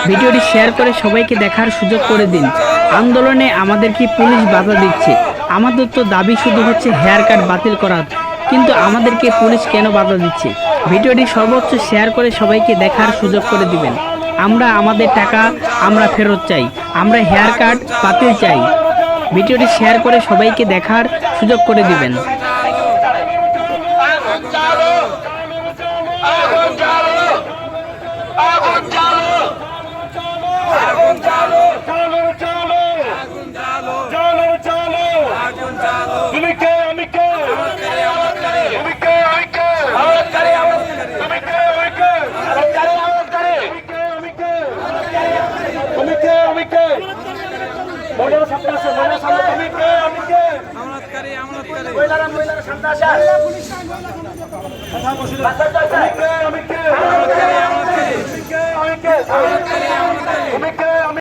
ভিডিওটি শেয়ার করে সবাইকে দেখার সুযোগ করে দিন। আন্দোলনে আমাদের কি পুলিশ বাধা দিচ্ছে? আমাদের তো দাবি শুধু হচ্ছে হেয়ার কাট বাতিল করার, কিন্তু আমাদেরকে পুলিশ কেন বাধা দিচ্ছে? ভিডিওটি সর্বোচ্চ শেয়ার করে সবাইকে দেখার সুযোগ করে দিবেন। আমরা আমাদের টাকা আমরা ফেরত চাই, আমরা হেয়ার কাট বাতিল চাই। ভিডিওটি শেয়ার করে সবাইকে দেখার সুযোগ করে দিবেন। আমি